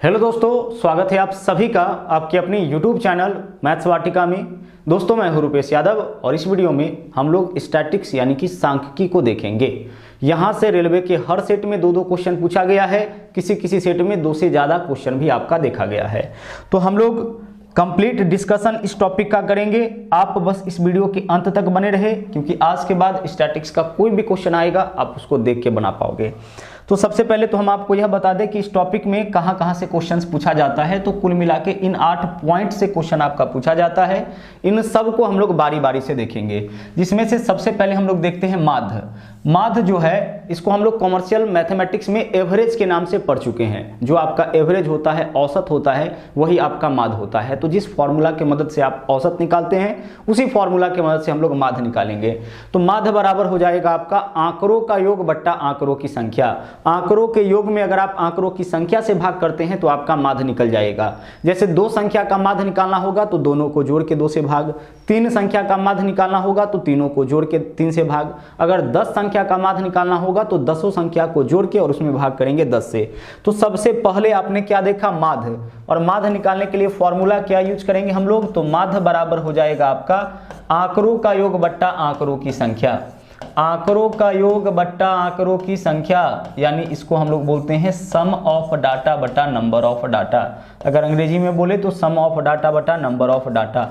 Hello दोस्तों, स्वागत है आप सभी का आपके अपने YouTube चैनल मैथ्स वाटिका में। दोस्तों, मैं हूं रुपेश यादव और इस वीडियो में हम लोग स्टैटिक्स यानी कि सांख्यिकी को देखेंगे। यहां से रेलवे के हर सेट में दो क्वेश्चन पूछा गया है, किसी किसी सेट में दो से ज़्यादा क्वेश्चन भी आपका देखा गया है। तो हम लोग कंप्लीट डिस्कशन इस टॉपिक का करेंगे। आप बस इस वीडियो के अंत तक बने रहे, क्योंकि आज के बाद स्टैटिक्स का कोई भी क्वेश्चन आएगा आप उसको देख के बना पाओगे। तो सबसे पहले तो हम आपको यह बता दें कि इस टॉपिक में कहां कहां से क्वेश्चंस पूछा जाता है। तो कुल मिला के इन 8 पॉइंट से क्वेश्चन आपका पूछा जाता है। इन सब को हम लोग बारी बारी से देखेंगे, जिसमें से सबसे पहले हम लोग देखते हैं माध्य। माध्य जो है, इसको हम लोग कॉमर्शियल मैथमेटिक्स में एवरेज के नाम से पढ़ चुके हैं। जो आपका एवरेज होता है, औसत होता है, वही आपका माध्य होता है। तो जिस फॉर्मूला की मदद से आप औसत निकालते हैं, उसी फॉर्मूला की मदद से हम लोग माध्य निकालेंगे। तो माध्य बराबर हो जाएगा आपका आंकड़ों का योग बट्टा आंकड़ों की संख्या। आंकड़ों के योग में अगर आप आंकड़ों की संख्या से भाग करते हैं तो आपका माध्य निकल जाएगा। जैसे 2 संख्या का माध्य निकालना होगा तो दोनों को जोड़ के 2 से भाग, 3 संख्या का माध्य निकालना होगा तो तीनों को जोड़ के 3 से भाग, अगर 10 संख्या का माध्य निकालना होगा तो 10 संख्या को जोड़ के और उसमें भाग करेंगे 10 से। तो सबसे पहले आपने क्या देखा, माध्य। और माध्य निकालने के लिए फॉर्मूला क्या यूज करेंगे हम लोग, तो माध्य बराबर हो जाएगा आपका आंकड़ों का योग बट्टा आंकड़ों की संख्या। आंकड़ों का योग बट्टा आंकड़ों की संख्या, यानी इसको हम लोग बोलते हैं सम ऑफ डाटा बटा नंबर ऑफ डाटा। अगर अंग्रेजी में बोले तो सम ऑफ डाटा बटा नंबर ऑफ डाटा।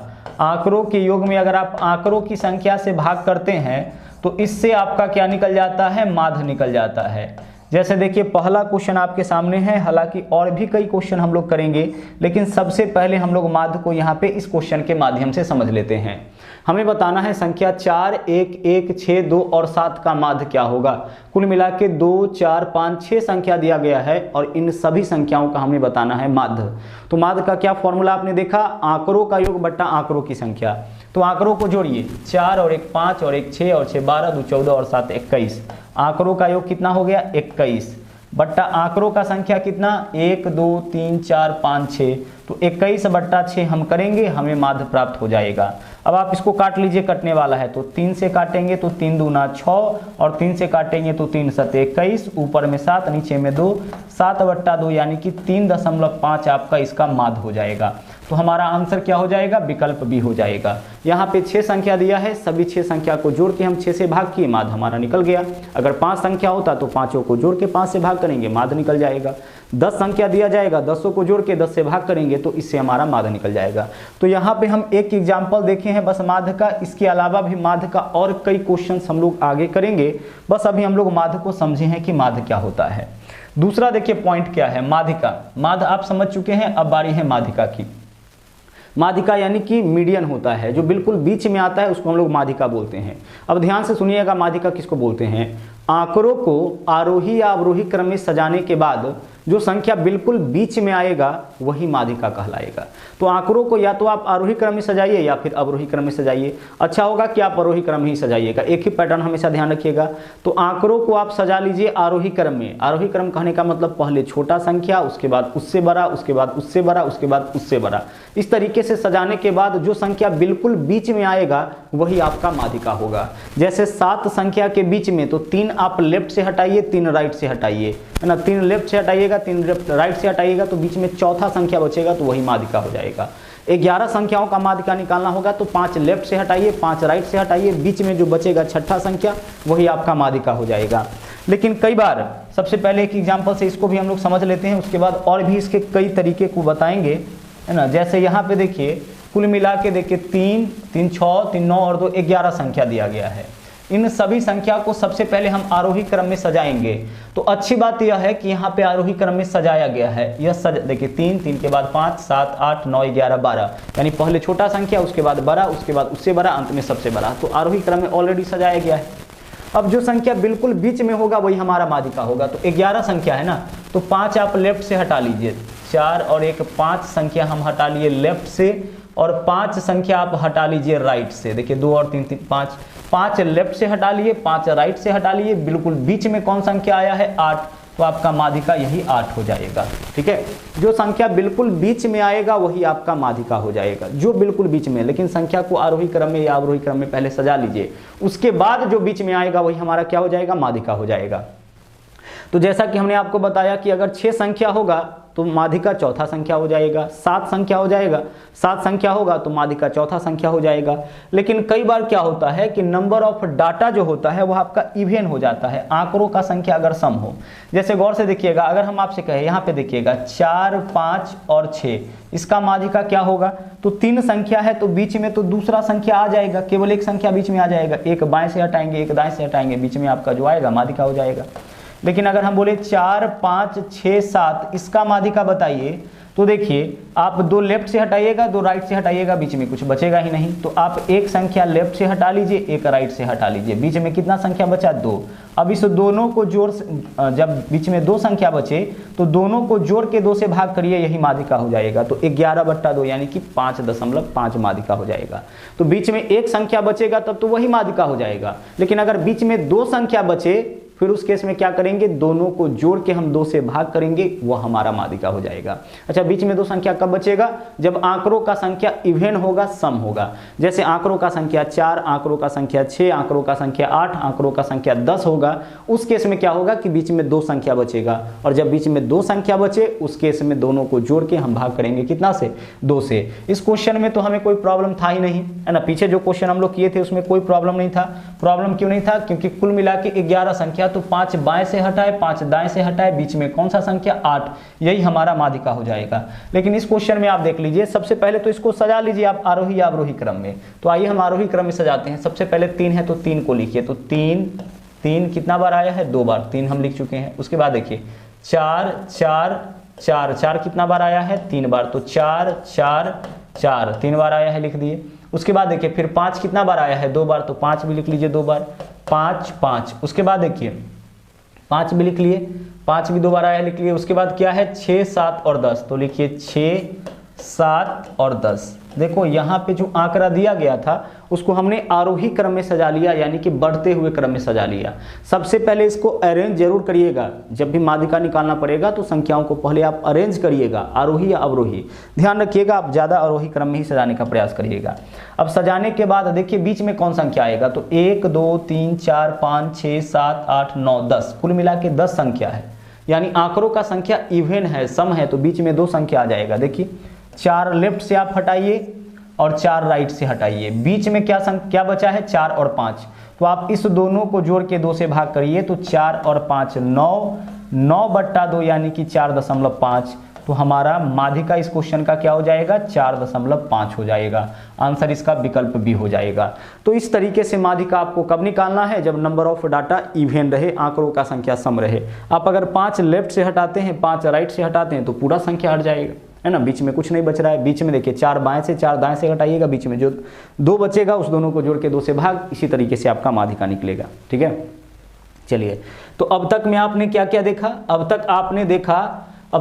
आंकड़ों के योग में अगर आप आंकड़ों की संख्या से भाग करते हैं तो इससे आपका क्या निकल जाता है, माध्य निकल जाता है। जैसे देखिए, पहला क्वेश्चन आपके सामने है। हालांकि और भी कई क्वेश्चन हम लोग करेंगे, लेकिन सबसे पहले हम लोग माध्य को यहाँ पे इस क्वेश्चन के माध्यम से समझ लेते हैं। हमें बताना है संख्या 4, 1, 1, 6, 2 और 7 का माध्य क्या होगा। कुल मिला के 2, 4, 5, 6 संख्या दिया गया है और इन सभी संख्याओं का हमें बताना है माध्य। तो माध्य का क्या फॉर्मूला आपने देखा, आंकड़ों का योग बट्टा आंकड़ों की संख्या। तो आंकड़ों को जोड़िए, 4 और 1 5 और 1 6 और 6 12, 2 14 और 7 21। आंकड़ों का योग कितना हो गया, 21 बट्टा आंकड़ों का संख्या कितना, 1 2 3 4 5 6। तो 21 बट्टा 6 हम करेंगे, हमें माध्य प्राप्त हो जाएगा। अब आप इसको काट लीजिए, कटने वाला है तो 3 से काटेंगे तो 3 दूना 6 और 3 से काटेंगे तो 3 सते 21, ऊपर में 7 नीचे में 2, 7 बट्टा 2 यानी कि 3.5 आपका इसका माध्य हो जाएगा। तो हमारा आंसर क्या हो जाएगा, विकल्प बी हो जाएगा। यहाँ पे 6 संख्या दिया है, सभी 6 संख्या को जोड़ के हम 6 से भाग किए, माध्य हमारा निकल गया। अगर 5 संख्या होता तो 5 को जोड़ के 5 से भाग करेंगे, माध्य निकल जाएगा। 10 संख्या दिया जाएगा, 10 को जोड़ के 10 से भाग करेंगे तो इससे हमारा माध्य निकल जाएगा। तो यहाँ पे हम एक एग्जाम्पल देखे हैं बस माध्य का। इसके अलावा भी माध्य का और कई क्वेश्चन हम लोग आगे करेंगे। बस अभी हम लोग माध्य को समझे हैं कि माध्य क्या होता है। दूसरा देखिए पॉइंट क्या है, माध्यिका। माध्य आप समझ चुके हैं, अब बारी है माध्यिका की। माध्यिका यानी कि मीडियन होता है, जो बिल्कुल बीच में आता है उसको हम लोग माध्यिका बोलते हैं। अब ध्यान से सुनिएगा, माध्यिका किसको बोलते हैं, आंकड़ों को आरोही या अवरोही क्रम में सजाने के बाद जो संख्या बिल्कुल बीच में आएगा वही माध्यिका कहलाएगा। तो आंकड़ों को या तो आप आरोही क्रम में सजाइए या फिर अवरोही क्रम में सजाइए। अच्छा होगा कि आप आरोही क्रम ही सजाइएगा, एक ही पैटर्न हमेशा ध्यान रखिएगा। तो आंकड़ों को आप सजा लीजिए आरोही क्रम में। आरोही क्रम कहने का मतलब पहले छोटा संख्या, उसके बाद उससे बड़ा, उसके बाद उससे बड़ा, उसके बाद उससे बड़ा। इस तरीके से सजाने के बाद जो संख्या बिल्कुल बीच में आएगा वही आपका माध्यिका होगा। जैसे 7 संख्या के बीच में तो 3 आप लेफ्ट से हटाइए, 3 राइट से हटाइए, है ना। 3 लेफ्ट से हटाइएगा, 3 राइट से हटाइएगा तो बीच में चौथा संख्या बचेगा, तो वही माध्यिका हो जाएगा। 11 संख्याओं का माध्यिका निकालना होगा तो 5 लेफ्ट से हटाइए, 5 राइट से हटाइए, बीच में जो बचेगा छठा संख्या वही आपका माध्यिका हो जाएगा। लेकिन कई बार, सबसे पहले एक एग्जाम्पल से इसको भी हम लोग समझ लेते हैं, उसके बाद और भी इसके कई तरीके को बताएंगे, है ना। जैसे यहाँ पे देखिए, कुल मिला के देखिए 3 3 6 3 9 और 2 11 संख्या दिया गया है। इन सभी संख्या को सबसे पहले हम आरोही क्रम में सजाएंगे। तो अच्छी बात यह है कि यहाँ पे आरोही क्रम में सजाया गया है। यह देखिए 3 के बाद 5 7 8 9 11 12, यानी पहले छोटा संख्या, उसके बाद बड़ा, उसके बाद उससे बड़ा, अंत में सबसे बड़ा। तो आरोही क्रम में ऑलरेडी सजाया गया है। अब जो संख्या बिल्कुल बीच में होगा वही हमारा माध्यिका होगा। तो 11 संख्या है ना, तो 5 आप लेफ्ट से हटा लीजिए, 4 और 1 5 संख्या हम हटा लिए लेफ्ट से, और 5 संख्या आप हटा लीजिए राइट से। देखिए 2 और 3 5 लेफ्ट से हटा लिए, 5 राइट से हटा लिए, बिल्कुल बीच में कौन संख्या आया है, 8। तो आपका माध्यिका यही 8 हो जाएगा। ठीक है, जो संख्या बिल्कुल बीच में आएगा वही आपका माध्यिका हो जाएगा, जो बिल्कुल बीच में। लेकिन संख्या को आरोही क्रम में या अवरोही क्रम में पहले सजा लीजिए, उसके बाद जो बीच में आएगा वही हमारा क्या हो जाएगा, माध्यिका हो जाएगा। तो जैसा कि हमने आपको बताया कि अगर 6 संख्या होगा तो माध्यिका चौथा संख्या हो जाएगा। 7 संख्या हो जाएगा, 7 संख्या होगा तो माध्यिका चौथा संख्या हो जाएगा। लेकिन कई बार क्या होता है कि नंबर ऑफ डाटा जो होता है वह आपका इवन हो जाता है, आंकड़ों का संख्या अगर सम हो। जैसे गौर से देखिएगा, अगर हम आपसे कहें यहाँ पे देखिएगा 4, 5 और 6, इसका माध्यिका क्या होगा? तो 3 संख्या है तो बीच में तो दूसरा संख्या आ जाएगा, केवल एक संख्या बीच में आ जाएगा, एक बाएं से हटाएंगे एक दाएं से हटाएंगे, बीच में आपका जो आएगा माध्यिका हो जाएगा। लेकिन अगर हम बोले 4, 5, 6, 7, इसका माध्यिका बताइए, तो देखिए आप 2 लेफ्ट से हटाइएगा 2 राइट से हटाइएगा, बीच में कुछ बचेगा ही नहीं। तो आप एक संख्या लेफ्ट से हटा लीजिए, एक राइट से हटा लीजिए, बीच में कितना संख्या बचा? 2। अब इस दोनों को जोड़, जब बीच में 2 संख्या बचे तो दोनों को जोड़ के 2 से भाग करिए, यही माध्यिका हो जाएगा। तो 11/2 यानी कि 5.5 माध्यिका हो जाएगा। तो बीच में एक संख्या बचेगा तब तो वही माध्यिका हो जाएगा। लेकिन अगर बीच में 2 संख्या बचे, फिर उस केस में क्या करेंगे? दोनों को जोड़ के हम 2 से भाग करेंगे, वो हमारा माध्यिका हो जाएगा। अच्छा, बीच में 2 संख्या कब बचेगा? जब आंकड़ों का संख्या इवन होगा, सम होगा। जैसे आंकड़ों का संख्या 4, आंकड़ों का संख्या 6, आंकड़ों का संख्या 8, आंकड़ों का संख्या 10 होगा। उस केस में क्या होगा कि बीच में 2 संख्या बचेगा, और जब बीच में 2 संख्या बचे उस केस में दोनों को जोड़ के हम भाग करेंगे कितना से? 2 से। इस क्वेश्चन में तो हमें कोई प्रॉब्लम था ही नहीं, है ना। पीछे जो क्वेश्चन हम लोग किए थे उसमें कोई प्रॉब्लम नहीं था। प्रॉब्लम क्यों नहीं था? क्योंकि कुल मिला के 11 संख्या, तो 5 बाएं से हटाए 5 दाएं से हटाए, बीच में कौन सा संख्या? 8, यही हमारा माध्यिका हो जाएगा। लेकिन इस क्वेश्चन में आप देख लीजिए, सबसे पहले तो इसको सजा लीजिए आप आरोही या अवरोही क्रम में। तो आइए हम आरोही क्रम में सजाते हैं। सबसे पहले 3 है तो 3 को लिखिए, तो 3 कितना बार आया है? 2 बार, 3 हम लिख चुके हैं। उसके बाद देखिए 4, 4, 4, 4 कितना बार आया है? 3 बार, तो 4, 4, 4 3 बार आया है, लिख दिए। उसके बाद देखिए फिर 5 कितना बार आया है? 2 बार, तो 5 भी लिख लीजिए 2 बार, 5, 5। उसके बाद देखिए 5 भी लिख लिए, 5 भी 2 बार आया है, लिख लिए। उसके बाद क्या है? 6, 7 और 10, तो लिखिए 6, 7 और 10। देखो यहाँ पे जो आंकड़ा दिया गया था उसको हमने आरोही क्रम में सजा लिया, यानी कि बढ़ते हुए क्रम में सजा लिया। सबसे पहले इसको अरेंज जरूर करिएगा, जब भी माध्यिका निकालना पड़ेगा तो संख्याओं को पहले आप अरेंज करिएगा, आरोही या अवरोही। ध्यान रखिएगा आप ज़्यादा आरोही क्रम में ही सजाने का प्रयास करिएगा। अब सजाने के बाद देखिए बीच में कौन संख्या आएगा? तो 1, 2, 3, 4, 5, 6, 7, 8, 9, 10, कुल मिला के 10 संख्या है। यानी आंकड़ों का संख्या इवन है, सम है, तो बीच में 2 संख्या आ जाएगा। देखिए 4 लेफ्ट से आप हटाइए और 4 राइट से हटाइए, बीच में क्या बचा है? 4 और 5। तो आप इस दोनों को जोड़ के 2 से भाग करिए, तो 4 और 5 9, 9/2 यानी कि 4.5। तो हमारा माध्यिका इस क्वेश्चन का क्या हो जाएगा? 4.5 हो जाएगा। आंसर इसका विकल्प बी हो जाएगा। तो इस तरीके से माध्यिका आपको कब निकालना है? जब नंबर ऑफ डाटा इवन रहे, आंकड़ों का संख्या सम रहे। आप अगर 5 लेफ्ट से हटाते हैं 5 राइट से हटाते हैं तो पूरा संख्या हट जाएगा, है ना, बीच में कुछ नहीं बच रहा है। बीच में देखिए 4 बाएं से 4 दाएं से हटाइएगा, बीच में जो 2 बचेगा उस दोनों को जोड़ के 2 से भाग, इसी तरीके से आपका माध्यिका निकलेगा। ठीक है, चलिए। तो अब तक में आपने क्या क्या देखा? अब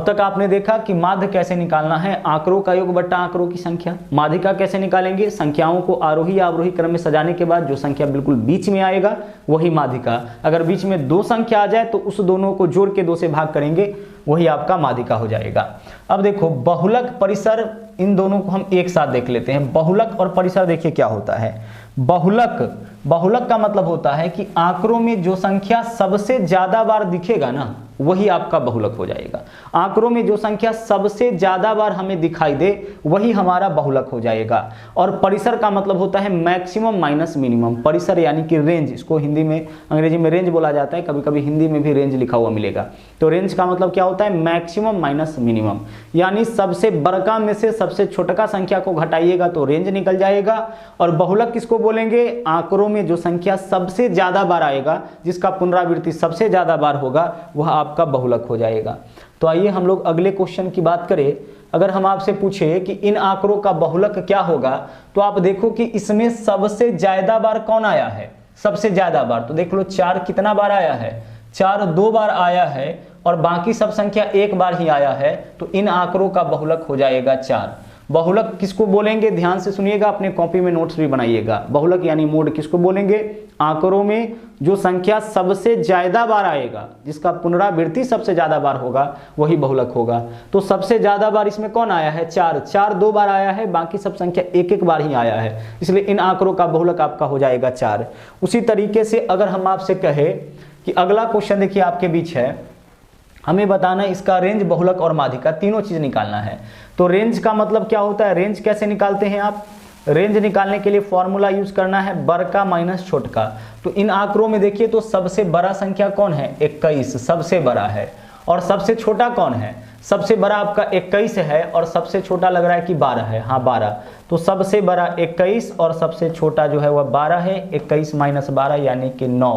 तक आपने देखा कि माध्य कैसे निकालना है, आंकड़ों का योग बट्टा आंकड़ों की संख्या। माध्यिका कैसे निकालेंगे? संख्याओं को आरोही या अवरोही क्रम में सजाने के बाद जो संख्या बिल्कुल बीच में आएगा वही माध्यिका। अगर बीच में 2 संख्या आ जाए तो उस दोनों को जोड़ के 2 से भाग करेंगे, वही आपका माध्यिका हो जाएगा। अब देखो बहुलक, परिसर, इन दोनों को हम एक साथ देख लेते हैं। बहुलक और परिसर देखिए क्या होता है। बहुलक का मतलब होता है कि आंकड़ों में जो संख्या सबसे ज्यादा बार दिखेगा ना, वही आपका बहुलक हो जाएगा। आंकड़ों में जो संख्या सबसे ज्यादा बार हमें दिखाई दे वही हमारा बहुलक हो जाएगा। और परिसर का मतलब होता है मैक्सिमम माइनस मिनिमम। परिसर यानी कि रेंज, इसको हिंदी में, अंग्रेजी में रेंज बोला जाता है, कभी कभी हिंदी में भी रेंज लिखा हुआ मिलेगा। तो रेंज का मतलब क्या होता है? मैक्सिमम माइनस मिनिमम, यानी सबसे बड़का में से सबसे छोटका संख्या को घटाइएगा तो रेंज निकल जाएगा। और बहुलक किसको बोलेंगे? आंकड़ों में जो संख्या सबसे ज्यादा बार आएगा, जिसका पुनरावृत्ति सबसे ज्यादा बार होगा, वह आपका बहुलक हो जाएगा। तो आइए हम लोग अगले क्वेश्चन की बात करें। अगर हम आपसे पूछे कि इन आंकड़ों का बहुलक क्या होगा, तो आप देखो कि इसमें सबसे ज्यादा बार कौन आया है? सबसे ज्यादा बार तो देख लो 4 कितना बार आया है? 4 2 बार आया है, और बाकी सब संख्या 1 बार ही आया है। तो इन आंकड़ों का बहुलक हो जाएगा 4। बहुलक किसको बोलेंगे? ध्यान से सुनिएगा, अपने कॉपी में नोट्स भी बनाइएगा। बहुलक यानी मोड किसको बोलेंगे? आंकड़ों में जो संख्या सबसे ज्यादा बार आएगा, जिसका पुनरावृत्ति सबसे ज्यादा बार होगा, वही बहुलक होगा। तो सबसे ज्यादा बार इसमें कौन आया है? 4 2 बार आया है, बाकी सब संख्या 1 बार ही आया है, इसलिए इन आंकड़ों का बहुलक आपका हो जाएगा 4। उसी तरीके से अगर हम आपसे कहे कि अगला क्वेश्चन देखिए आपके बीच है, हमें बताना है इसका रेंज, बहुलक और माध्यिका तीनों चीज निकालना है। तो रेंज का मतलब क्या होता है, रेंज कैसे निकालते हैं आप, रेंज निकालने के लिए फॉर्मूला यूज करना है बड़का माइनस छोटका। तो इन आंकड़ों में देखिए तो सबसे बड़ा संख्या कौन है, 21 सबसे बड़ा है, और सबसे छोटा कौन है, सबसे बड़ा आपका 21 है और सबसे छोटा लग रहा है कि 12 है, हाँ 12। तो सबसे बड़ा 21 और सबसे छोटा जो है वह 12 है, 21 माइनस 12 यानी कि 9।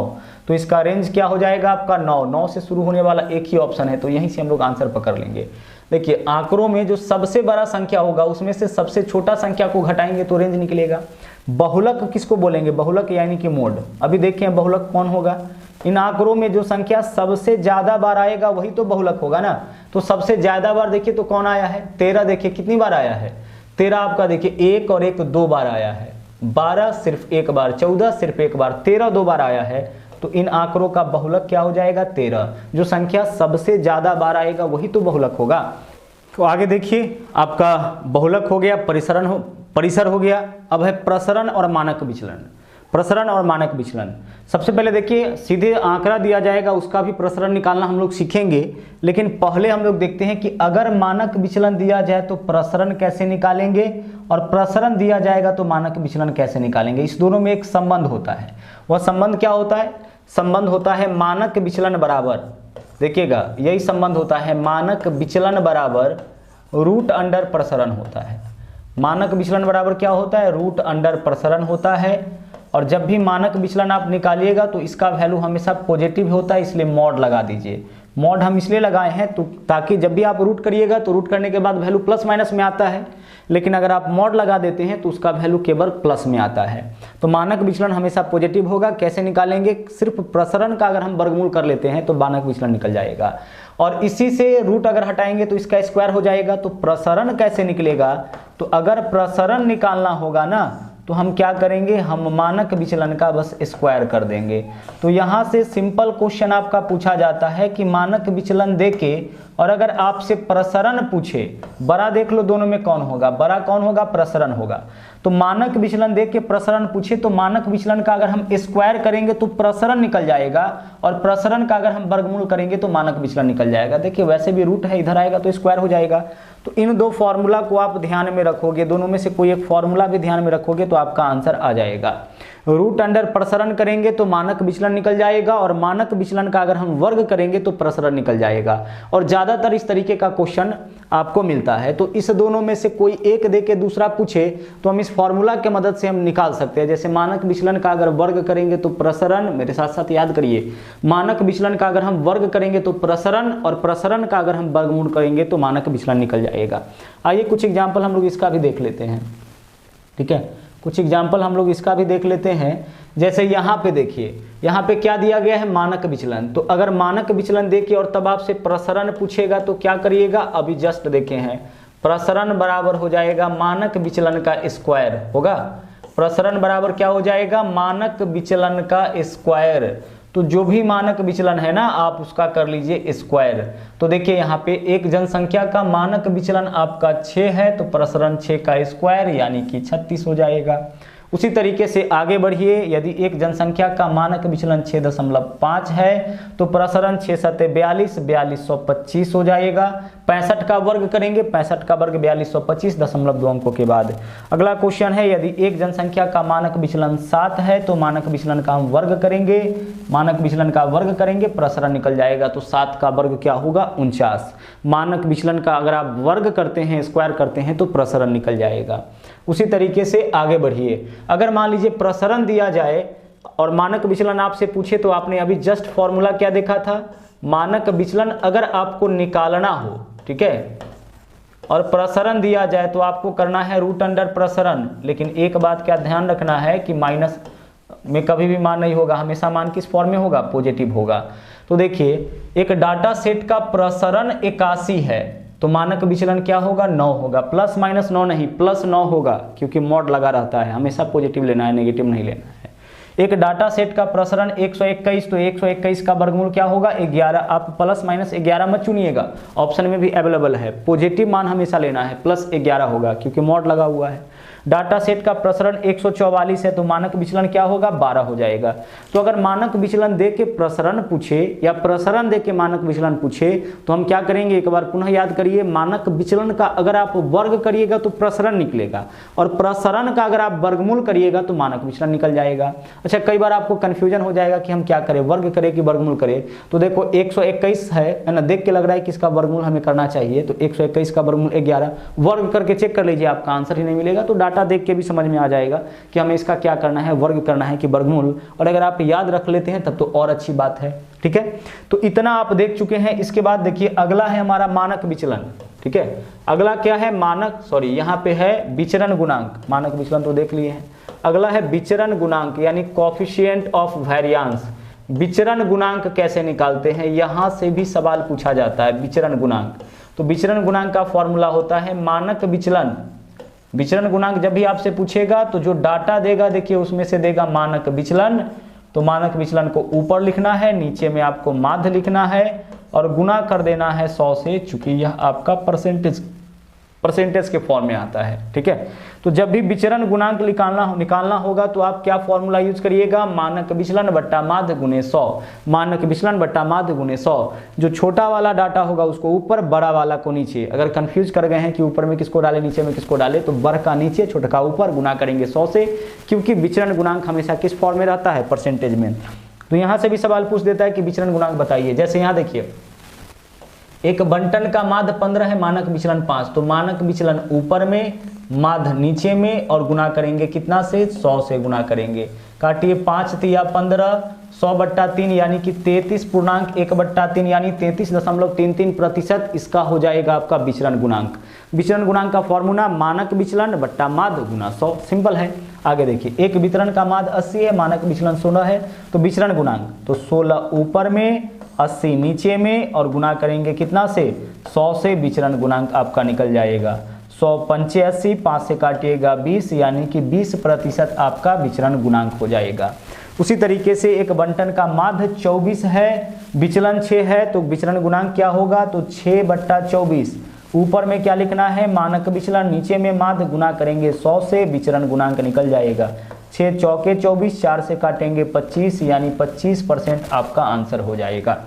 तो इसका रेंज क्या हो जाएगा आपका 9। 9 से शुरू होने वाला एक ही ऑप्शन है, तो यहीं से हम लोग आंसर पकड़ लेंगे। देखिए आंकड़ों में जो सबसे बड़ा संख्या होगा उसमें से सबसे छोटा संख्या को घटाएंगे तो रेंज निकलेगा। बहुलक किसको बोलेंगे, बहुलक यानी कि मोड। अभी देखें बहुलक कौन होगा, इन आंकड़ों में जो संख्या सबसे ज्यादा बार आएगा वही तो बहुलक होगा ना। तो सबसे ज्यादा बार देखिए तो कौन आया है, 13। देखिए कितनी बार आया है, 13 आपका देखिए 1 और 1 2 बार आया है, 12 सिर्फ 1 बार, 14 सिर्फ 1 बार, 13 2 बार आया है। तो इन आंकड़ों का बहुलक क्या हो जाएगा 13। जो संख्या सबसे ज्यादा बार आएगा वही तो बहुलक होगा। तो आगे देखिए आपका बहुलक हो गया, परिसर हो गया। अब है प्रसरण और मानक विचलन। प्रसरण और मानक विचलन, सबसे पहले देखिए सीधे आंकड़ा दिया जाएगा उसका भी प्रसरण निकालना हम लोग सीखेंगे, लेकिन पहले हम लोग देखते हैं कि अगर मानक विचलन दिया जाए तो प्रसरण कैसे निकालेंगे और प्रसरण दिया जाएगा तो मानक विचलन कैसे निकालेंगे। इस दोनों में एक संबंध होता है, वह संबंध क्या होता है, संबंध होता है मानक विचलन बराबर, देखिएगा यही संबंध होता है, मानक विचलन बराबर रूट अंडर प्रसरण होता है। मानक विचलन बराबर क्या होता है, रूट अंडर प्रसरण होता है। और जब भी मानक विचलन आप निकालिएगा तो इसका वैल्यू हमेशा पॉजिटिव होता है, इसलिए मॉड लगा दीजिए। मॉड हम इसलिए लगाए हैं तो ताकि जब भी आप रूट करिएगा तो रूट करने के बाद वैल्यू प्लस माइनस में आता है, लेकिन अगर आप मॉड लगा देते हैं तो उसका वैल्यू केवल प्लस में आता है। तो मानक विचलन हमेशा पॉजिटिव होगा। कैसे निकालेंगे, सिर्फ प्रसरण का अगर हम वर्गमूल कर लेते हैं तो मानक विचलन निकल जाएगा, और इसी से रूट अगर हटाएंगे तो इसका स्क्वायर हो जाएगा। तो प्रसरण कैसे निकलेगा, तो अगर प्रसरण निकालना होगा ना तो हम क्या करेंगे, हम मानक विचलन का बस स्क्वायर कर देंगे। तो यहाँ से सिंपल क्वेश्चन आपका पूछा जाता है कि मानक विचलन देके और अगर आपसे प्रसरण पूछे, बड़ा देख लो दोनों में कौन होगा, बड़ा कौन होगा, प्रसरण होगा। तो मानक विचलन देख के प्रसरण पूछे तो मानक विचलन का अगर हम स्क्वायर करेंगे तो प्रसरण निकल जाएगा, और प्रसरण का अगर हम वर्गमूल करेंगे तो मानक विचलन निकल जाएगा। देखिए वैसे भी रूट है, इधर आएगा तो स्क्वायर हो जाएगा। तो इन दो फॉर्मूला को आप ध्यान में रखोगे, दोनों में से कोई एक फॉर्मूला भी ध्यान में रखोगे तो आपका आंसर आ जाएगा। रूट अंडर प्रसरण करेंगे तो मानक विचलन निकल जाएगा, और मानक विचलन का अगर हम वर्ग करेंगे तो प्रसरण निकल जाएगा। और ज्यादातर इस तरीके का क्वेश्चन आपको मिलता है। तो इस दोनों में से कोई एक दे के दूसरा पूछे तो हम इस फॉर्मूला के मदद से हम निकाल सकते हैं। जैसे मानक विचलन का अगर वर्ग करेंगे तो प्रसरण, मेरे साथ साथ याद करिए, मानक विचलन का अगर हम वर्ग करेंगे तो प्रसरण, और प्रसरण का अगर हम वर्गमूल करेंगे तो मानक विचलन निकल जाएगा। आइए कुछ एग्जाम्पल हम लोग इसका भी देख लेते हैं, ठीक है, कुछ एग्जाम्पल हम लोग इसका भी देख लेते हैं। जैसे यहाँ पे देखिए, यहाँ पे क्या दिया गया है, मानक विचलन। तो अगर मानक विचलन देके और तब आपसे प्रसरण पूछेगा तो क्या करिएगा, अभी जस्ट देखे हैं, प्रसरण बराबर हो जाएगा मानक विचलन का स्क्वायर होगा। प्रसरण बराबर क्या हो जाएगा, मानक विचलन का स्क्वायर। तो जो भी मानक विचलन है ना आप उसका कर लीजिए स्क्वायर। तो देखिए यहाँ पे एक जनसंख्या का मानक विचलन आपका 6 है, तो प्रसरण 6 का स्क्वायर यानी कि 36 हो जाएगा। उसी तरीके से आगे बढ़िए, यदि एक जनसंख्या का मानक विचलन 6.5 है तो प्रसरण 6 सत्ते 42, 4225 हो जाएगा। 65 का वर्ग करेंगे, 65 का वर्ग 4225 दशमलव 2 अंकों के बाद। अगला क्वेश्चन है, यदि एक जनसंख्या का मानक विचलन 7 है तो मानक विचलन का हम वर्ग करेंगे, मानक विचलन का वर्ग करेंगे, प्रसरण निकल जाएगा। तो 7 का वर्ग क्या होगा, 49। मानक विचलन का अगर आप वर्ग करते हैं, स्क्वायर करते हैं तो प्रसरण निकल जाएगा। उसी तरीके से आगे बढ़िए, अगर मान लीजिए प्रसरण दिया जाए और मानक विचलन आपसे पूछे तो आपने अभी जस्ट फॉर्मूला क्या देखा था, मानक विचलन अगर आपको निकालना हो, ठीक है, और प्रसरण दिया जाए तो आपको करना है रूट अंडर प्रसरण। लेकिन एक बात क्या ध्यान रखना है कि माइनस में कभी भी मान नहीं होगा, हमेशा मान किस फॉर्म में होगा, पॉजिटिव होगा। तो देखिए एक डाटा सेट का प्रसरण 81 है तो मानक विचलन क्या होगा, 9 होगा। प्लस माइनस 9 नहीं, प्लस 9 होगा, क्योंकि मॉड लगा रहता है, हमेशा पॉजिटिव लेना है, नेगेटिव नहीं लेना है। एक डाटा सेट का प्रसरण 121, तो 121 का वर्गमूल क्या होगा, 11। आप प्लस माइनस 11 मत चुनिएगा, ऑप्शन में भी अवेलेबल है, पॉजिटिव मान हमेशा लेना है, प्लस 11 होगा क्योंकि मॉड लगा हुआ है। डाटा सेट का प्रसरण 144 है तो मानक विचलन क्या होगा, 12 हो जाएगा। तो अगर मानक विचलन दे के प्रसरण पूछे या प्रसरण दे के मानक विचलन पूछे तो हम क्या करेंगे, एक बार पुनः याद करिए। मानक विचलन का अगर आप वर्ग करिएगा तो प्रसरण निकलेगा, और प्रसरण का अगर आप वर्गमूल करिएगा तो मानक विचलन निकल जाएगा। अच्छा, कई बार आपको कंफ्यूजन हो जाएगा कि हम क्या करें, वर्ग करें कि वर्गमूल करें। तो देखो 121 है ना, देख के लग रहा है कि इसका वर्गमूल हमें करना चाहिए, तो 121 का वर्गमूल 11, वर्ग करके चेक कर लीजिए, आपका आंसर ही नहीं मिलेगा। तो डाटा देख के भी समझ में आ जाएगा कि हमें इसका क्या करना है, वर्ग करना है कि वर्गमूल। और अगर आप याद रख लेते हैं तब तो और अच्छी बात है, ठीक है। तो इतना आप देख चुके हैं। इसके बाद देखिए अगला है हमारा मानक विचलन, ठीक है। अगला क्या है, यहाँ पे है विचरण गुणांक। मानक विचलन तो देख लिए हैं, अगला है विचरण गुणांक यानी कोएफिशिएंट ऑफ वेरिएंस। विचरण गुणांक कैसे निकालते हैं, यहां से भी सवाल पूछा जाता है। विचरण गुणांक, तो विचरण गुणांक का फॉर्मूला होता है मानक विचलन। विचरण गुणांक जब भी आपसे पूछेगा तो जो डाटा देगा देखिए उसमें से देगा मानक विचलन, तो मानक विचलन को ऊपर लिखना है, नीचे में आपको माध्य लिखना है और गुना कर देना है 100 से, चूंकि यह आपका परसेंटेज के फॉर्म में आता है, ठीक है। तो जब भी विचरण गुणांक निकालना होगा तो आप क्या फॉर्मूला यूज करिएगा, मानक विचलन बट्टा माध्य गुने 100। मानक विचलन बट्टा माध्य गुने 100। जो छोटा वाला डाटा होगा उसको ऊपर, बड़ा वाला को नीचे। अगर कंफ्यूज कर गए हैं कि ऊपर में किसको डाले नीचे में किसको डाले, तो बड़ का नीचे छोटा का ऊपर, गुना करेंगे 100 से, क्योंकि विचरण गुणांक हमेशा किस फॉर्म में रहता है, परसेंटेज में। तो यहां से भी सवाल पूछ देता है कि विचरण गुणांक बताइए। जैसे यहाँ देखिए एक बंटन का माध्य 15 है, मानक विचलन 5, तो मानक विचलन ऊपर में, माध्य नीचे में, और गुना करेंगे कितना से, 100 से गुना करेंगे। काटिए 5 तिया 15, 100 बट्टा 3 यानी कि 33.1/3 यानी 33.33%। इसका हो जाएगा आपका विचरण गुणांक। विचरण गुणांक का फॉर्मूला मानक विचलन बट्टा माध्य गुना 100, सिंपल है। आगे देखिए एक वितरण का माध्य 80 है, मानक विचलन 16 है, तो विचरण गुणांक तो 16 ऊपर में, 80 नीचे में, और गुना करेंगे कितना से, 100 से। विचरण गुणांक आपका निकल जाएगा 100 पंचे 80, 5 से काटिएगा 20 यानी कि 20% आपका विचरण गुणांक हो जाएगा। उसी तरीके से एक बंटन का माध्य 24 है, विचलन 6 है, तो विचरण गुणांक क्या होगा, तो 6/24। ऊपर में क्या लिखना है, मानक विचलन, नीचे में माध्य, गुना करेंगे 100 से, विचरण गुणांक निकल जाएगा 6 चौके 24, 4 से काटेंगे 25 यानी 25% आपका आंसर हो जाएगा।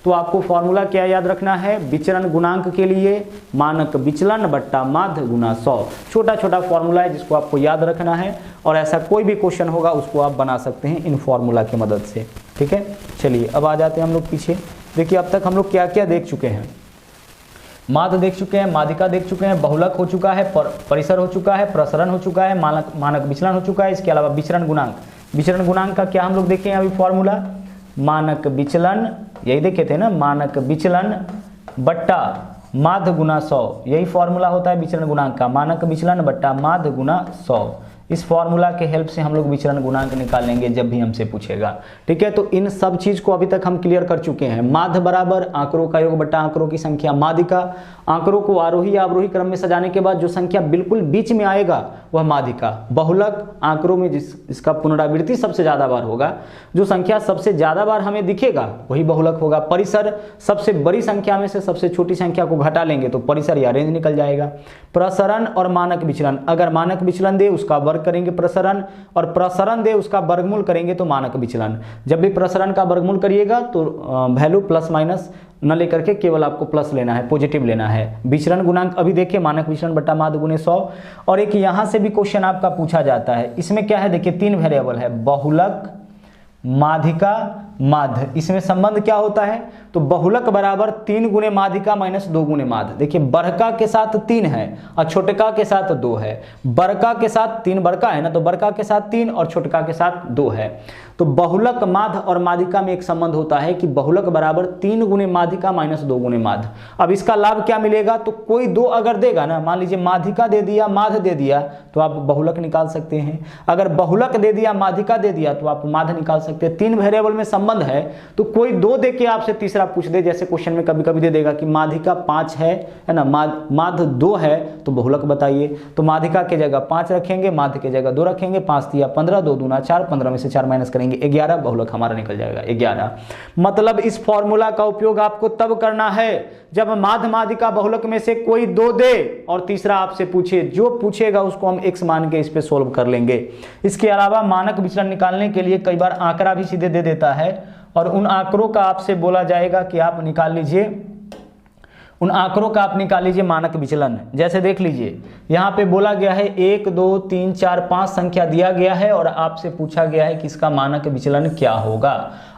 तो आपको फॉर्मूला क्या याद रखना है, विचरण गुणांक के लिए मानक विचलन बट्टा माध्य गुना 100। छोटा छोटा फॉर्मूला है जिसको आपको याद रखना है, और ऐसा कोई भी क्वेश्चन होगा उसको आप बना सकते हैं इन फॉर्मूला की मदद से, ठीक है। चलिए अब आ जाते हैं हम लोग पीछे। देखिए अब तक हम लोग क्या क्या देख चुके हैं, माध्य देख चुके हैं, माध्यिका देख चुके हैं, बहुलक हो चुका है, परिसर हो चुका है, प्रसरण हो चुका है, मानक विचलन हो चुका है। इसके अलावा विचरण गुणांक, विचरण गुणांक का क्या हम लोग देखें अभी फॉर्मूला, मानक विचलन, यही देखे थे ना, मानक विचलन बट्टा माध्य गुना 100, यही फॉर्मूला होता है विचरण गुणांक का, मानक विचलन बट्टा माध्य गुना 100। इस फॉर्मूला के हेल्प से हम लोग विचरण गुणांक निकाल लेंगे जब भी हमसे पूछेगा, ठीक है। तो इन सब चीज को अभी तक हम क्लियर कर चुके हैं। माध्य बराबर आंकड़ों का योग बट्टा आंकड़ों की संख्या, माध्यिका आंकड़ों को आरोही या अवरोही क्रम में सजाने के बाद जो संख्या बिल्कुल बीच में आएगा वह माध्यिका, बहुलक आंकड़ों में इसका पुनरावृत्ति सबसे ज्यादा बार होगा, जो संख्या सबसे ज्यादा बार हमें दिखेगा वही बहुलक होगा। परिसर, सबसे बड़ी संख्या में से सबसे छोटी संख्या को घटा लेंगे तो परिसर या रेंज निकल जाएगा। प्रसरण और मानक विचलन, अगर मानक विचलन दे उसका वर्ग करेंगे प्रसरण, और प्रसरण दे उसका वर्गमूल करेंगे तो मानक विचलन। जब भी प्रसरण का वर्गमूल करिएगा तो वैल्यू प्लस माइनस न लेकर के केवल आपको प्लस लेना है, पॉजिटिव लेना है। विचरण गुणांक अभी देखिए मानक विचलन बट्टा माध्य गुने 100। और एक यहां से भी क्वेश्चन आपका पूछा जाता है, इसमें क्या है देखिए 3 वेरिएबल है, बहुलक, माध्यिका, माध्य। इसमें संबंध क्या होता है, तो बहुलक बराबर 3 गुने माध्यिका माइनस 2 गुने माध्य। देखिए बड़का के साथ 3 है और छोटका के साथ 2 है, बड़का के साथ 3 बड़का है ना, तो बड़का के साथ 3 और छोटका के साथ 2 है। तो बहुलक, माध्य और माध्यिका में एक संबंध होता है कि बहुलक बराबर 3 गुने माध्यिका माइनस 2 गुने माध्य। अब इसका लाभ क्या मिलेगा, तो कोई 2 अगर देगा ना, मान लीजिए माध्यिका दे दिया, माध्य दे दिया, तो आप बहुलक निकाल सकते हैं। अगर बहुलक दे दिया, माध्यिका दे दिया, तो आप माध्य निकाल सकते हैं। 3 वेरिएबल में संबंध है तो कोई 2 दे के आपसे तीसरा पूछ दे, जैसे क्वेश्चन में कभी कभी दे देगा कि माध्यिका 5 है ना, माध्य 2 है तो बहुलक बताइए। तो माध्यिका की जगह 5 रखेंगे, माध्य की जगह 2 रखेंगे, 5 दिया 15, 2 दूना 4, 15 में से 4 माइनस करेंगे 11, बहुलक हमारा निकल जाएगा 11। मतलब इस फॉर्मूला का उपयोग आपको तब करना है जब माध्य माध्यिका बहुलक में से कोई 2 दे और तीसरा आपसे पूछे। जो पूछेगा उसको हम x मान के इस पे सोल्व कर लेंगे। इसके अलावा मानक विचलन निकालने के लिए कई बार आंकड़ा भी सीधे दे देता है और उन आंकड़ों का आपसे बोला जाएगा कि आप निकाल लीजिए, उन आंकड़ों का आप निकाल लीजिए मानक विचलन। जैसे देख लीजिए यहाँ पे बोला गया है 1 2 3 4 5 संख्या दिया गया है और आपसे पूछा गया है कि इसका मानक विचलन क्या होगा।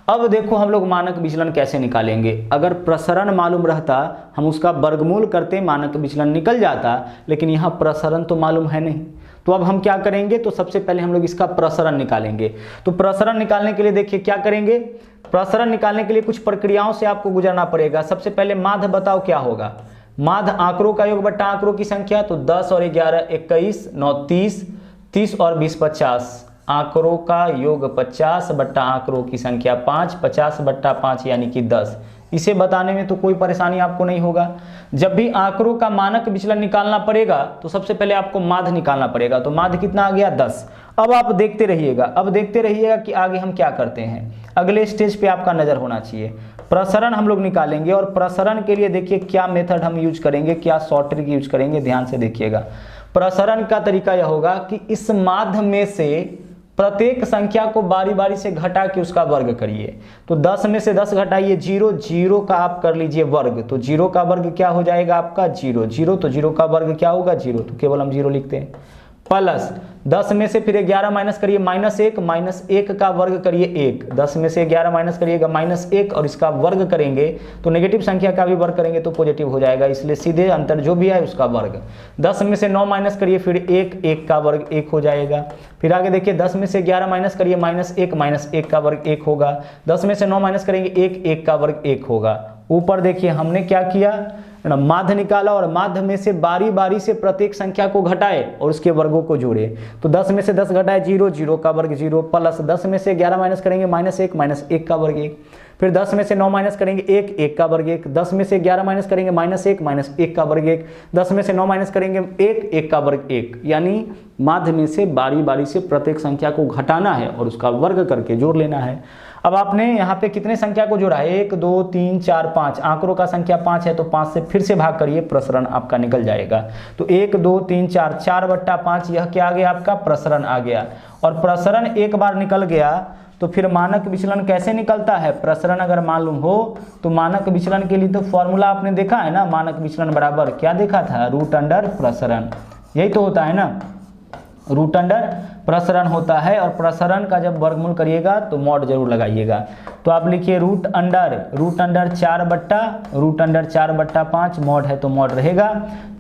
अब देखो हम लोग मानक विचलन कैसे निकालेंगे। अगर प्रसरण मालूम रहता हम उसका वर्गमूल करते मानक विचलन निकल जाता, लेकिन यहाँ प्रसरण तो मालूम है नहीं। तो अब हम क्या करेंगे, तो सबसे पहले हम लोग इसका प्रसरण निकालेंगे। तो प्रसरण निकालने के लिए देखिए क्या करेंगे, प्रसरण निकालने के लिए कुछ प्रक्रियाओं से आपको गुजरना पड़ेगा। सबसे पहले माध्य बताओ क्या होगा, माध्य आंकड़ों का योग बट्टा आंकड़ों की संख्या। तो 10 और 11 21, 9 30, 30 और 20 50, आंकड़ों का योग 50 बट्टा आंकड़ों की संख्या 5, 50 बट्टा 5 यानी कि 10। इसे बताने में तो कोई परेशानी आपको नहीं होगा। जब भी आंकड़ों का मानक विचलन निकालना पड़ेगा तो सबसे पहले आपको माध्य निकालना पड़ेगा। तो माध्य कितना आ गया 10। अब आप देखते रहिएगा, अब देखते रहिएगा कि आगे हम क्या करते हैं। अगले स्टेज पे आपका नजर होना चाहिए। प्रसरण हम लोग निकालेंगे और प्रसरण के लिए देखिए क्या मेथड हम यूज करेंगे, क्या शॉर्ट ट्रिक यूज करेंगे, ध्यान से देखिएगा। प्रसरण का तरीका यह होगा कि इस माध्य में से प्रत्येक संख्या को बारी बारी से घटा के उसका वर्ग करिए। तो 10 में से 10 घटाइए 0, 0 का आप कर लीजिए वर्ग। तो 0 का वर्ग क्या हो जाएगा आपका 0, 0 तो 0 का वर्ग क्या होगा 0, तो केवल हम 0 लिखते हैं। प्लस 10 में से फिर 11 माइनस करिए -1, -1 का वर्ग करिए 1। 10 में से 11 माइनस करिएगा -1 और इसका वर्ग करेंगे तो नेगेटिव संख्या का भी वर्ग करेंगे तो पॉजिटिव हो जाएगा, इसलिए सीधे अंतर जो भी है उसका वर्ग। 10 में से 9 माइनस करिए फिर 1, 1 का वर्ग 1 हो जाएगा। फिर आगे देखिए 10 में से 11 माइनस करिए -1 का वर्ग 1 होगा। 10 में से 9 माइनस करेंगे 1, 1 का वर्ग 1 होगा। ऊपर देखिए हमने क्या किया, माध्य निकाला और माध्य में से बारी बारी से प्रत्येक संख्या को घटाए और उसके वर्गों को जोड़े। तो 10 में से 10 घटाए 0, 0 का वर्ग 0, प्लस 10 में से 11 माइनस करेंगे -1, -1 का वर्ग 1। फिर 10 में से 9 माइनस करेंगे 1, 1 का वर्ग 1। 10 में से 11 माइनस करेंगे -1, -1 का वर्ग 1। 10 में से 9 माइनस करेंगे 1, 1 का वर्ग 1। यानी माध्य में से बारी बारी से प्रत्येक संख्या को घटाना है और उसका वर्ग करके जोड़ लेना है। अब आपने यहाँ पे कितने संख्या को जोड़ा है, 1 2 3 4 5, आंकड़ों का संख्या 5 है तो 5 से फिर से भाग करिए, प्रसरण आपका निकल जाएगा। तो 1 2 3 4, 4 बट्टा 5 यह क्या आ गया आपका प्रसरण आ गया। और प्रसरण एक बार निकल गया तो फिर मानक विचलन कैसे निकलता है। प्रसरण अगर मालूम हो तो मानक विचलन के लिए तो फॉर्मूला आपने देखा है ना, मानक विचलन बराबर क्या देखा था, रूट अंडर प्रसरण। यही तो होता है ना, रूट अंडर प्रसरण होता है। और प्रसरण का जब वर्गमूल करिएगा तो मॉड जरूर लगाइएगा। तो आप लिखिए रूट अंडर 4 बट्टा 5, मॉड है तो मॉड रहेगा।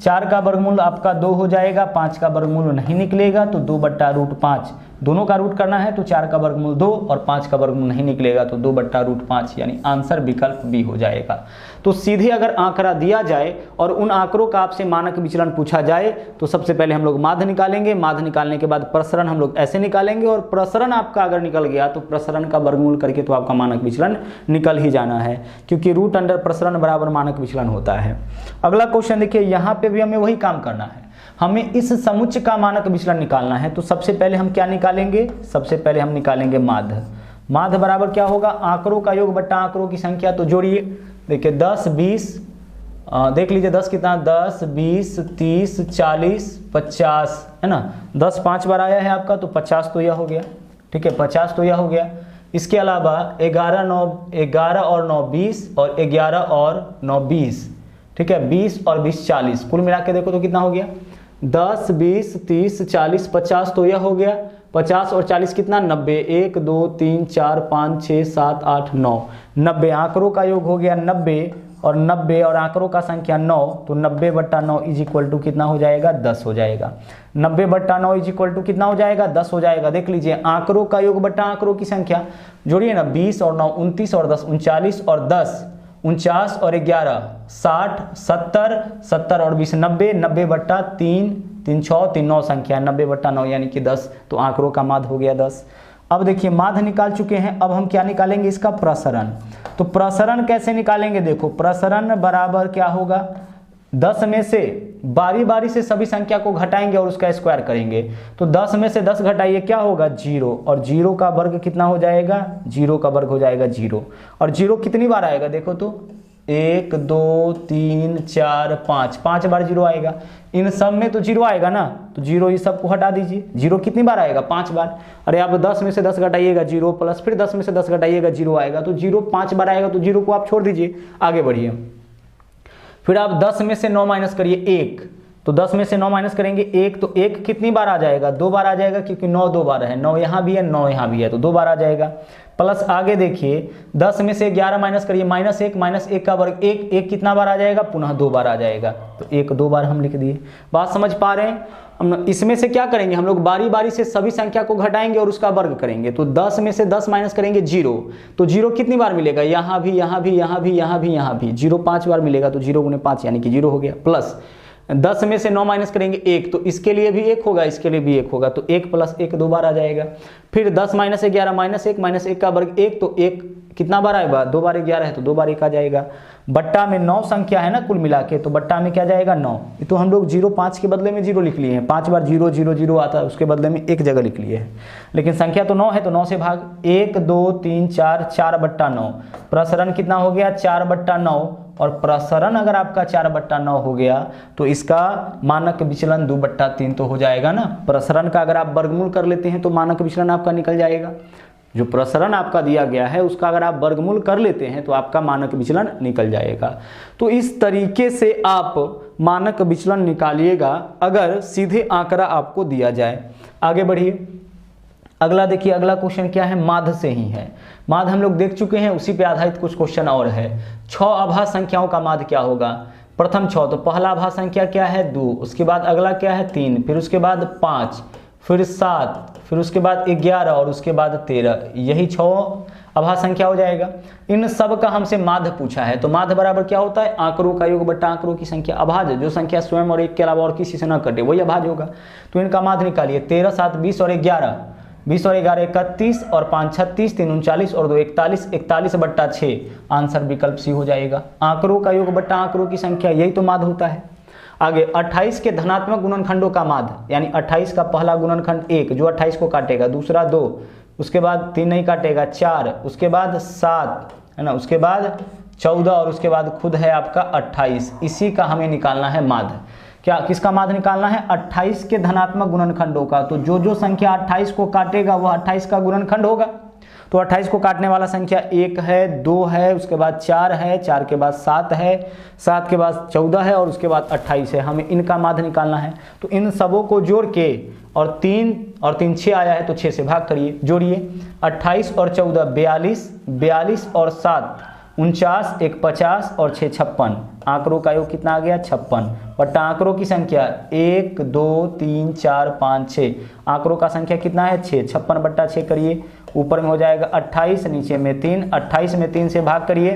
4 का वर्गमूल आपका 2 हो जाएगा, 5 का वर्गमूल नहीं निकलेगा तो 2 बट्टा रूट 5, दोनों का रूट करना है तो 4 का वर्गमूल 2 और 5 का वर्गमूल नहीं निकलेगा तो 2 बट्टा रूट 5, यानी आंसर विकल्प बी हो जाएगा। तो सीधे अगर आंकड़ा दिया जाए और उन आंकड़ों का आपसे मानक विचलन पूछा जाए तो सबसे पहले हम लोग माध्य निकालेंगे, माध्य निकालने के बाद प्रसरण हम लोग ऐसे निकालेंगे और प्रसरण आपका अगर निकल गया तो प्रसरण का वर्गमूल करके तो आपका मानक विचलन निकल ही जाना है, क्योंकि रूट अंडर प्रसरण बराबर मानक विचलन होता है। अगला क्वेश्चन देखिए, यहाँ पे भी हमें वही काम करना है, हमें इस समुच्चय का मानक विचलन निकालना है। तो सबसे पहले हम क्या निकालेंगे, सबसे पहले हम निकालेंगे माध्य। माध्य बराबर क्या होगा, आंकड़ों का योग बट्टा आंकड़ों की संख्या। तो जोड़िए, देखिए 10 20, देख लीजिए 10 कितना, 10 20 30 40 50 है ना, 10 5 बार आया है आपका तो 50 तो यह हो गया, ठीक है 50 तो यह हो गया। इसके अलावा 11 और 9 20 और 11 और 9 20, ठीक है 20 और 20 40, कुल मिला के देखो तो कितना हो गया, 10 20 30 40 50 तो यह हो गया। 50 और 40 कितना, 90, 1 2 3 4 5 6 7 8 9, 90 आंकड़ों का योग हो गया 90 और आंकड़ों का संख्या 9, तो 90 बट्टा 9 इज इक्वल टू कितना हो जाएगा, 10 हो जाएगा। 90 बट्टा 9 इज इक्वल टू कितना हो जाएगा, 10 हो जाएगा। देख लीजिए आंकड़ों का योग बट्टा आंकड़ों की संख्या, जोड़िए ना, 20 और 9 29 और 10 39 और 10 49 और 11 60 70 70 और 20 90, 90 बट्टा 3 3 6 3 9 संख्या, 90 बट्टा 9 यानी कि 10, तो आंकड़ों का माध्य हो गया 10। अब देखिए माध्य निकाल चुके हैं, अब हम क्या निकालेंगे, इसका प्रसरण। तो प्रसरण कैसे निकालेंगे, देखो प्रसरण बराबर क्या होगा, 10 में से बारी बारी से सभी संख्या को घटाएंगे और उसका स्क्वायर करेंगे। तो 10 में से 10 घटाइए क्या होगा 0, और 0 का वर्ग कितना हो जाएगा, 0 का वर्ग हो जाएगा 0। और 0 कितनी बार आएगा देखो तो 1 2 3 4 5, 5 बार 0 आएगा। इन सब में तो 0 आएगा ना, तो 0 इस सब को हटा दीजिए। 0 कितनी बार आएगा 5 बार। अरे आप 10 में से 10 घटाइएगा 0, प्लस फिर 10 में से 10 घटाइएगा 0 आएगा। तो 0 5 बार आएगा, तो 0 को आप छोड़ दीजिए, आगे बढ़िए। फिर आप 10 में से 9 माइनस करिए 1, तो 10 में से 9 माइनस करेंगे 1, तो 1 कितनी बार आ जाएगा, 2 बार आ जाएगा, क्योंकि 9 2 बार है, 9 यहाँ भी है 9 यहाँ भी है, तो 2 बार आ जाएगा। प्लस आगे देखिए 10 में से 11 माइनस करिए -1, -1 का वर्ग 1, 1 कितना बार आ जाएगा, पुनः 2 बार आ जाएगा, तो 1 2 बार हम लिख दिए। बात समझ पा रहे हैं। हम इसमें से क्या करेंगे, हम लोग बारी बारी से सभी संख्या को घटाएंगे और उसका वर्ग करेंगे। तो 10 में से 10 माइनस करेंगे 0, तो 0 कितनी बार मिलेगा, यहाँ भी यहाँ भी यहाँ भी यहाँ भी यहाँ भी 0 5 बार मिलेगा, तो 0 गुने 5 यानी कि 0 हो गया। प्लस 10 में से 9 माइनस करेंगे 1, तो इसके लिए भी 1 होगा, इसके लिए भी 1 होगा, तो 1 + 1 2 बार आ जाएगा। फिर 10 - 11 -1 का वर्ग 1, तो 1 कितना बार आएगा, 2 बार 11 है, तो 2 बार 1 आ जाएगा। बट्टा में 9 संख्या है ना कुल मिला के, तो बट्टा में क्या जाएगा 9। तो हम लोग 0 5 के बदले में 0 लिख लिए हैं, 5 बार 0 0 0 आता है, उसके बदले में एक जगह लिख लिए हैं। लेकिन संख्या तो 9 है, तो 9 से भाग 1 2 3 4, 4/9। प्रसरण कितना हो गया 4/9, और प्रसरण अगर आपका 4/9 हो गया तो इसका मानक विचलन 2/3 तो हो जाएगा ना। प्रसरण का अगर आप वर्गमूल कर लेते हैं तो मानक विचलन आपका निकल जाएगा। जो प्रसरण आपका दिया गया है उसका अगर आप वर्गमूल कर लेते हैं तो आपका मानक विचलन निकल जाएगा। तो इस तरीके से आप मानक विचलन निकालिएगा अगर सीधे आंकड़ा आपको दिया जाए। आगे बढ़िए, अगला देखिए, अगला क्वेश्चन क्या है, माध्य से ही है। माध्य हम लोग देख चुके हैं, उसी पे आधारित कुछ क्वेश्चन और है। 6 अभाज्य संख्याओं का माध्य क्या होगा। प्रथम 6, तो पहला अभाज्य संख्या क्या है 2, उसके बाद अगला क्या है 3, फिर उसके बाद 5, फिर 7, फिर उसके बाद 11 और उसके बाद 13। यही 6 अभाज्य संख्या हो जाएगा। इन सब का हमसे माध्य पूछा है, तो माध्य बराबर क्या होता है, आंकड़ों का योग बट्टा आंकड़ों की संख्या। अभाज्य जो संख्या स्वयं और एक के अलावा और किसी से न कटे वही अभाज्य होगा। तो इनका माध्य निकालिए। 13 7 20 और 11, 20 और 11 31 और 5 36, 3 39 और 2 41, 41/6 आंसर विकल्प सी हो जाएगा। आंकड़ों का योग बट्टा आंकड़ों की संख्या, यही तो माध्य होता है। आगे 28 के धनात्मक गुणनखंडों का माध्य, यानी 28 का पहला गुणनखंड 1 जो 28 को काटेगा, दूसरा 2, उसके बाद 3 नहीं काटेगा 4, उसके बाद 7 है ना, उसके बाद 14 और उसके बाद खुद है आपका 28। इसी का हमें निकालना है माध्य। क्या किसका माध्य निकालना है, 28 के धनात्मक गुणनखंडों का। तो जो संख्या 28 को काटेगा वह 28 का गुणनखंड होगा। तो 28 को काटने वाला संख्या 1 है, 2 है, उसके बाद 4 है, 4 के बाद 7 है, 7 के बाद 14 है और उसके बाद 28 है। हमें इनका माध्य निकालना है। तो इन सबों को जोड़ के, और 3 6 आया है तो 6 से भाग करिए, जोड़िए। 28 और 14 42, 42 और 7 49, 1 50 और 6 56। आंकड़ों का योग कितना आ गया 56, बट्टा आंकड़ों की संख्या 1 2 3 4 5 6। आंकड़ों का संख्या कितना है 6, 56/6 करिए। ऊपर में हो जाएगा 28, नीचे में 3, 28 में 3 से भाग करिए,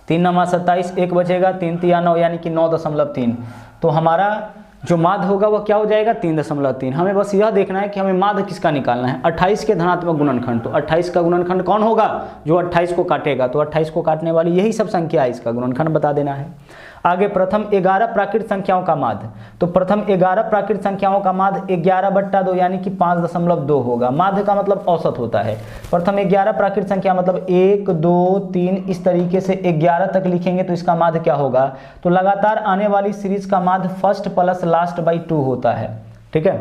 3 9 27, 1 बचेगा, 3 3 9 यानी कि 9.3। तो हमारा जो माध्य होगा वह क्या हो जाएगा 3.3। हमें बस यह देखना है कि हमें माध्य किसका निकालना है, 28 के धनात्मक गुणनखंड। तो 28 का गुणनखंड कौन होगा, जो 28 को काटेगा। तो 28 को काटने वाली यही सब संख्या है, इसका गुणनखंड बता देना है। आगे प्रथम 11 प्राकृत संख्याओं का माध्य। तो प्रथम 11 प्राकृत संख्याओं का माध्य 11/2 यानी कि 5.2 होगा। माध्य का मतलब औसत होता है। प्रथम 11 प्राकृत संख्या मतलब 1 2 3 इस तरीके से 11 तक लिखेंगे तो इसका माध्य क्या होगा। तो लगातार आने वाली सीरीज का माध्य फर्स्ट प्लस लास्ट बाई 2 होता है। ठीक है,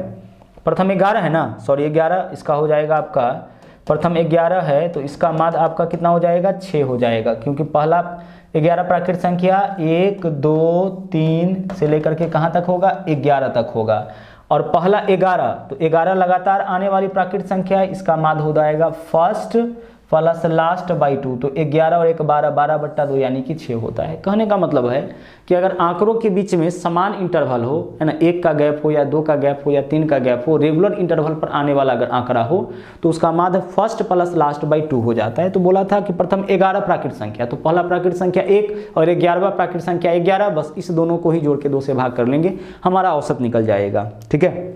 प्रथम 11 है ना, सॉरी 11, इसका हो जाएगा आपका प्रथम 11 है तो इसका माध्य आपका कितना हो जाएगा 6 हो जाएगा, क्योंकि पहला 11 प्राकृत संख्या 1 2 3 से लेकर के कहाँ तक होगा 11 तक होगा। और पहला 11, तो 11 लगातार आने वाली प्राकृत संख्या है, इसका माध्य हो जाएगा फर्स्ट प्लस लास्ट बाई 2। तो 11 और 1 12, 12/2 यानी कि 6 होता है। कहने का मतलब है कि अगर आंकड़ों के बीच में समान इंटरवल हो, है ना, 1 का गैप हो या 2 का गैप हो या 3 का गैप हो, रेगुलर इंटरवल पर आने वाला अगर आंकड़ा हो तो उसका माध्य फर्स्ट प्लस लास्ट बाई 2 हो जाता है। तो बोला था कि प्रथम 11 प्राकृत संख्या, तो पहला प्राकृत संख्या 1 और 11वां प्राकृत संख्या 11, बस इस दोनों को ही जोड़ के 2 से भाग कर लेंगे, हमारा औसत निकल जाएगा। ठीक है,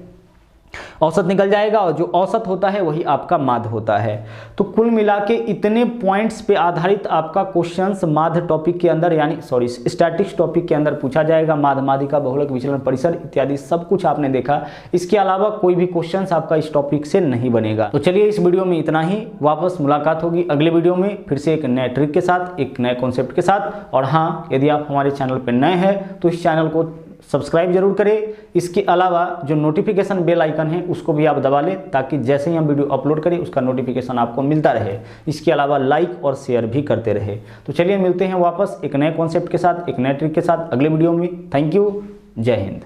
औसत निकल जाएगा और जो औसत होता है वही आपका माध्य होता है। तो कुल मिला के इतने पॉइंट्स पे आधारित आपका क्वेश्चंस माध्य टॉपिक के अंदर यानी स्टैटिक्स टॉपिक के अंदर पूछा जाएगा। माध्य, माध्यिका, बहुलक, विचलन, परिसर इत्यादि सब कुछ आपने देखा। इसके अलावा कोई भी क्वेश्चंस आपका इस टॉपिक से नहीं बनेगा। तो चलिए इस वीडियो में इतना ही, वापस मुलाकात होगी अगले वीडियो में फिर से एक नए ट्रिक के साथ, एक नए कॉन्सेप्ट के साथ। और हाँ, यदि आप हमारे चैनल पर नए हैं तो इस चैनल को सब्सक्राइब जरूर करें। इसके अलावा जो नोटिफिकेशन बेल आइकन है उसको भी आप दबा लें ताकि जैसे ही हम वीडियो अपलोड करें उसका नोटिफिकेशन आपको मिलता रहे। इसके अलावा लाइक और शेयर भी करते रहे। तो चलिए मिलते हैं वापस एक नए कॉन्सेप्ट के साथ, एक नए ट्रिक के साथ अगले वीडियो में। थैंक यू, जय हिंद।